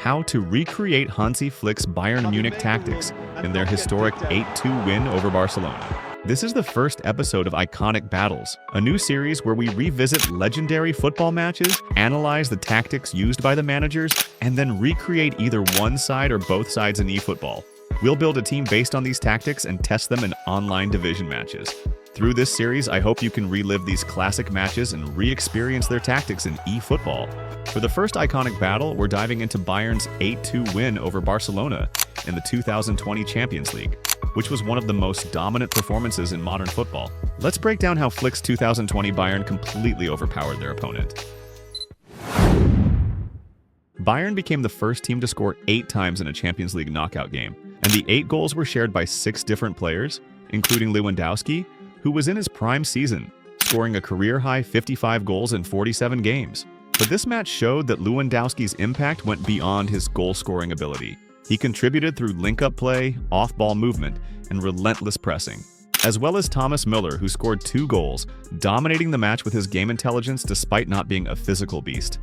how to recreate Hansi Flick's Bayern Munich tactics in their historic 8-2 win over Barcelona. This is the first episode of Iconic Battles, a new series where we revisit legendary football matches, analyze the tactics used by the managers, and then recreate either one side or both sides in eFootball. We'll build a team based on these tactics and test them in online division matches. Through this series, I hope you can relive these classic matches and re-experience their tactics in eFootball. For the first iconic battle, we're diving into Bayern's 8-2 win over Barcelona in the 2020 Champions League, which was one of the most dominant performances in modern football. Let's break down how Flick's 2020 Bayern completely overpowered their opponent. Bayern became the first team to score 8 times in a Champions League knockout game, and the 8 goals were shared by 6 different players, including Lewandowski, who was in his prime season, scoring a career-high 55 goals in 47 games. But this match showed that Lewandowski's impact went beyond his goal-scoring ability. He contributed through link-up play, off-ball movement, and relentless pressing, as well as Thomas Müller, who scored 2 goals, dominating the match with his game intelligence despite not being a physical beast.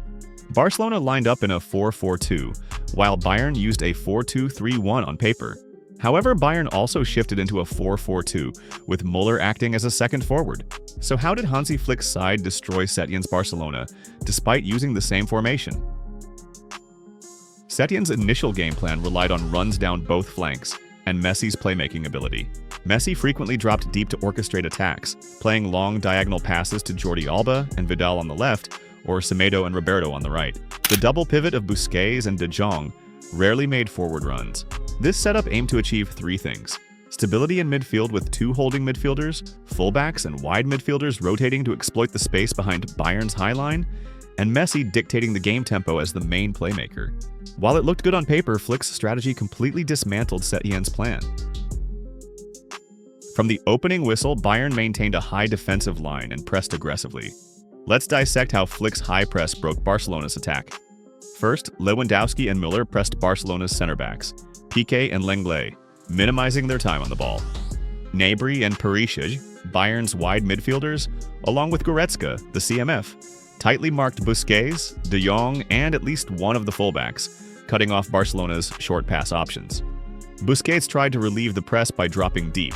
Barcelona lined up in a 4-4-2, while Bayern used a 4-2-3-1 on paper. However, Bayern also shifted into a 4-4-2, with Müller acting as a second forward. So how did Hansi Flick's side destroy Setién's Barcelona, despite using the same formation? Setién's initial game plan relied on runs down both flanks, and Messi's playmaking ability. Messi frequently dropped deep to orchestrate attacks, playing long diagonal passes to Jordi Alba and Vidal on the left, or Semedo and Roberto on the right. The double pivot of Busquets and De Jong rarely made forward runs. This setup aimed to achieve 3 things: stability in midfield with 2 holding midfielders, fullbacks and wide midfielders rotating to exploit the space behind Bayern's high line, and Messi dictating the game tempo as the main playmaker. While it looked good on paper, Flick's strategy completely dismantled Setién's plan. From the opening whistle, Bayern maintained a high defensive line and pressed aggressively. Let's dissect how Flick's high press broke Barcelona's attack. First, Lewandowski and Müller pressed Barcelona's center-backs, Piqué and Lenglet, minimizing their time on the ball. Gnabry and Perisic, Bayern's wide midfielders, along with Goretzka, the CMF, tightly marked Busquets, De Jong, and at least one of the fullbacks, cutting off Barcelona's short pass options. Busquets tried to relieve the press by dropping deep,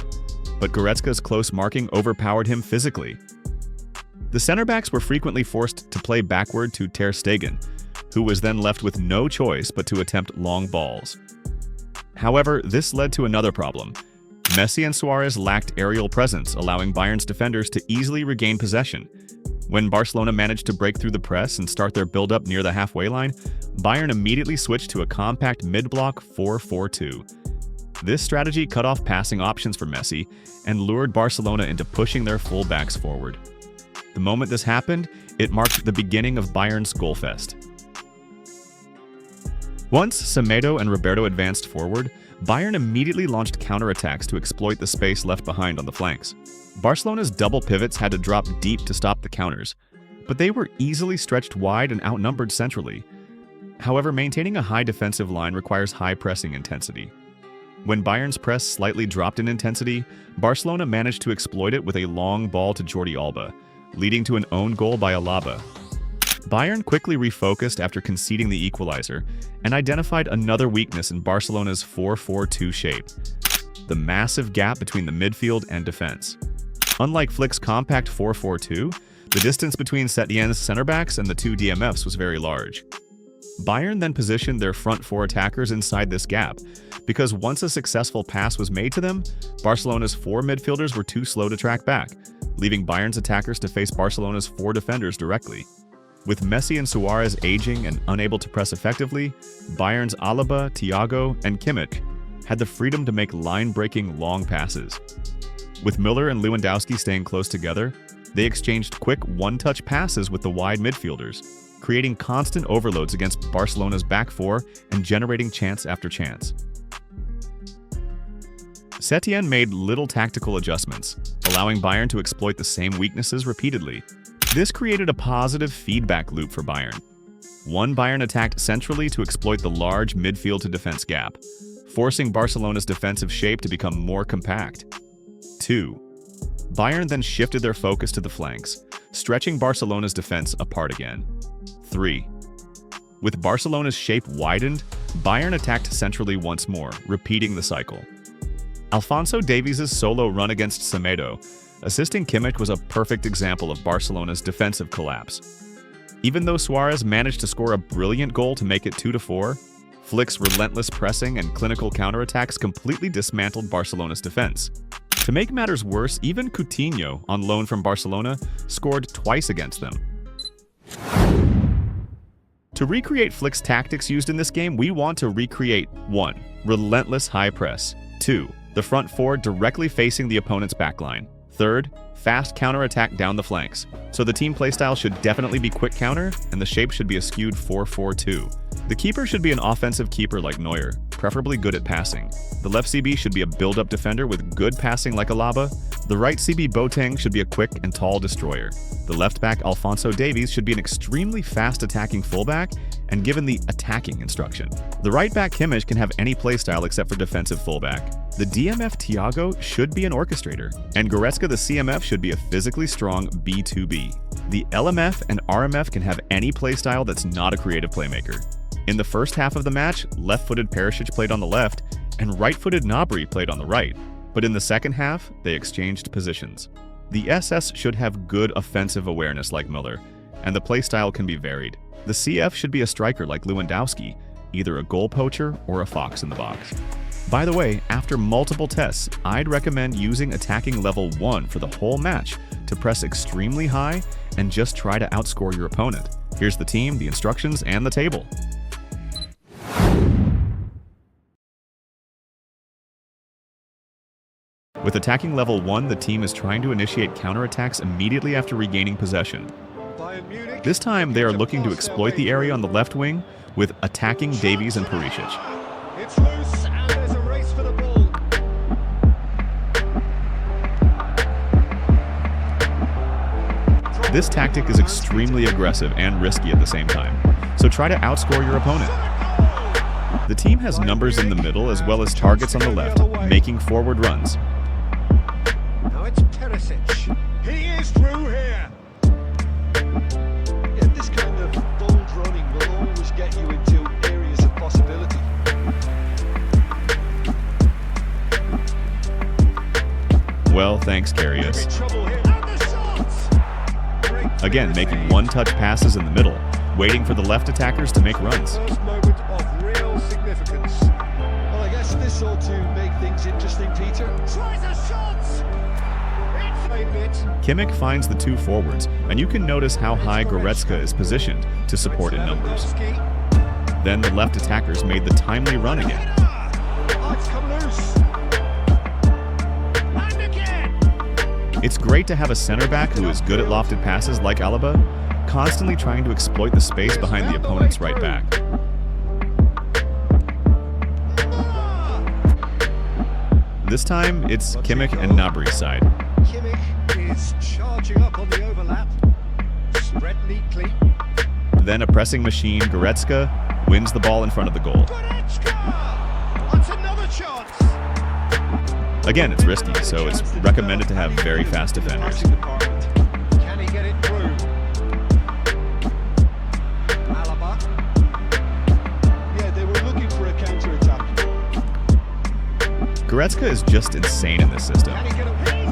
but Goretzka's close marking overpowered him physically. The center-backs were frequently forced to play backward to Ter Stegen, who was then left with no choice but to attempt long balls. However, this led to another problem. Messi and Suarez lacked aerial presence, allowing Bayern's defenders to easily regain possession. When Barcelona managed to break through the press and start their build-up near the halfway line, Bayern immediately switched to a compact mid-block 4-4-2. This strategy cut off passing options for Messi and lured Barcelona into pushing their fullbacks forward. The moment this happened, it marked the beginning of Bayern's goal fest. Once Semedo and Roberto advanced forward, Bayern immediately launched counterattacks to exploit the space left behind on the flanks. Barcelona's double pivots had to drop deep to stop the counters, but they were easily stretched wide and outnumbered centrally. However, maintaining a high defensive line requires high pressing intensity. When Bayern's press slightly dropped in intensity, Barcelona managed to exploit it with a long ball to Jordi Alba, leading to an own goal by Alaba. Bayern quickly refocused after conceding the equalizer and identified another weakness in Barcelona's 4-4-2 shape: the massive gap between the midfield and defense. Unlike Flick's compact 4-4-2, the distance between Setién's center-backs and the 2 DMFs was very large. Bayern then positioned their front 4 attackers inside this gap, because once a successful pass was made to them, Barcelona's 4 midfielders were too slow to track back, leaving Bayern's attackers to face Barcelona's 4 defenders directly. With Messi and Suarez aging and unable to press effectively, Bayern's Alaba, Thiago, and Kimmich had the freedom to make line-breaking long passes. With Müller and Lewandowski staying close together, they exchanged quick one-touch passes with the wide midfielders, creating constant overloads against Barcelona's back 4 and generating chance after chance. Setién made little tactical adjustments, allowing Bayern to exploit the same weaknesses repeatedly. This created a positive feedback loop for Bayern. 1, Bayern attacked centrally to exploit the large midfield-to-defense gap, forcing Barcelona's defensive shape to become more compact. 2, Bayern then shifted their focus to the flanks, stretching Barcelona's defense apart again. 3, With Barcelona's shape widened, Bayern attacked centrally once more, repeating the cycle. Alphonso Davies' solo run against Semedo, assisting Kimmich, was a perfect example of Barcelona's defensive collapse. Even though Suarez managed to score a brilliant goal to make it 2-4, Flick's relentless pressing and clinical counterattacks completely dismantled Barcelona's defense. To make matters worse, even Coutinho, on loan from Barcelona, scored twice against them. To recreate Flick's tactics used in this game, we want to recreate 1. Relentless high press. 2. The front four directly facing the opponent's backline. 3rd, fast counterattack down the flanks. So the team playstyle should definitely be quick counter, and the shape should be a skewed 4-4-2. The keeper should be an offensive keeper like Neuer, preferably good at passing. The left CB should be a build-up defender with good passing like Alaba. The right CB Boateng should be a quick and tall destroyer. The left back Alphonso Davies should be an extremely fast attacking fullback and given the attacking instruction. The right back Kimmich can have any playstyle except for defensive fullback. The DMF Thiago should be an orchestrator, and Goretzka the CMF should be a physically strong B2B. The LMF and RMF can have any playstyle that's not a creative playmaker. In the first half of the match, left-footed Perisic played on the left, and right-footed Gnabry played on the right. But in the second half, they exchanged positions. The SS should have good offensive awareness like Müller, and the playstyle can be varied. The CF should be a striker like Lewandowski, either a goal poacher or a fox in the box. By the way, after multiple tests, I'd recommend using attacking level 1 for the whole match to press extremely high and just try to outscore your opponent. Here's the team, the instructions, and the table. With attacking level 1, the team is trying to initiate counterattacks immediately after regaining possession. This time, they are looking to exploit the area on the left wing with attacking Davies and Perisic. It's loose and there's a race for the ball. This tactic is extremely aggressive and risky at the same time, so try to outscore your opponent. The team has numbers in the middle as well as targets on the left, making forward runs. Now it's Perisic. He is through here. Yeah, this kind of bold running will always get you into areas of possibility. Well, thanks, Karius. Again, making one-touch passes in the middle, waiting for the left attackers to make runs. First moment of real significance. Well, I guess this ought to make things interesting, Peter. Tries a shot! Kimmich finds the two forwards, and you can notice how high Goretzka is positioned to support in numbers. Then the left attackers made the timely run again. It's great to have a center back who is good at lofted passes like Alaba, constantly trying to exploit the space behind the opponent's right back. This time, it's Kimmich and Gnabry's side. Kimmich is charging up on the overlap. Spread neatly. Then a pressing machine, Goretzka, wins the ball in front of the goal. Goretzka! What's another chance? Again, it's risky, so it's recommended to have very fast defenders. Can he get it through? Alaba. Yeah, they were looking for a counter-attack. Goretzka is just insane in this system. Can he get a hit?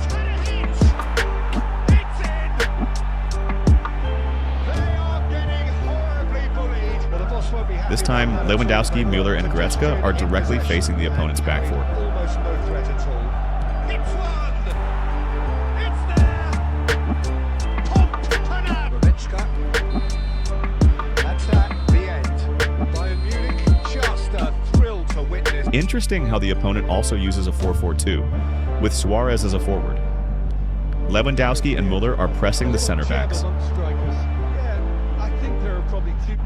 It's in! They are getting horribly bullied. But the boss won't be happy. This time, Lewandowski, Müller, and Goretzka are directly facing the opponent's back four. Almost no threat at all. It's one! It's there! Goretzka. That's that, the end. Bayern Munich, just a thrill to witness. Interesting how the opponent also uses a 4-4-2, with Suarez as a forward. Lewandowski and Müller are pressing the center backs. Yeah, I think there are probably two.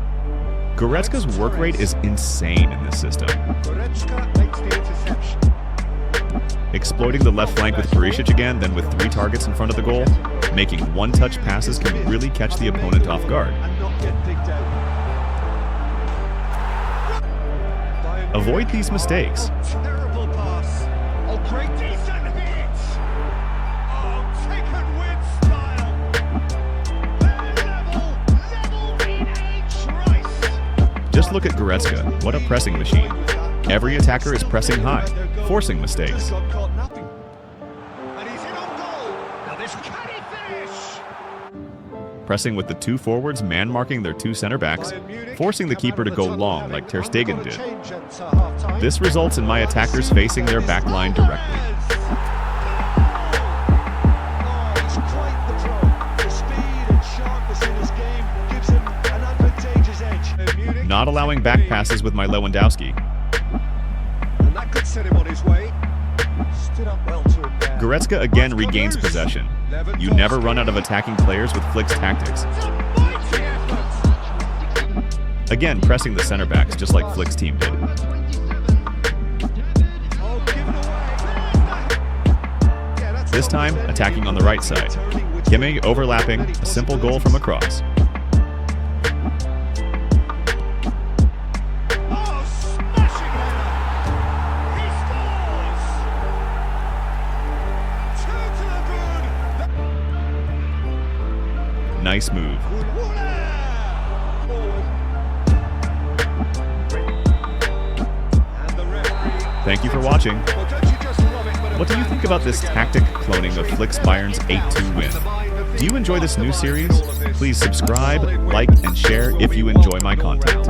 Goretzka's work rate is insane in this system. Goretzka makes the interception. Exploiting the left flank with Perisic again, then with 3 targets in front of the goal, making one-touch passes can really catch the opponent off guard. And not get digged out. Avoid these mistakes. Terrible pass. Oh, great decent hit. Oh, taken with style. Level in H. Rice. Just look at Goretzka, what a pressing machine. Every attacker is pressing high, forcing mistakes. And he's in on goal. Now this can he finish? Pressing with the two forwards man-marking their two center-backs, forcing the keeper to go long like Ter Stegen did. This results in my attackers facing their back line directly. He's quite the pro. The speed and sharpness in his game gives him an advantageous edge. Not allowing back passes with my Lewandowski. And that could set him on his way. Stood up well to him there. Goretzka again regains possession. You never run out of attacking players with Flick's tactics. Again, pressing the center backs just like Flick's team did. This time, attacking on the right side. Kimmich overlapping, a simple goal from across. Nice move. Thank you for watching. What do you think about this tactic cloning of Flick's Bayern's 8-2 win? Do you enjoy this new series? Please subscribe, like, and share if you enjoy my content.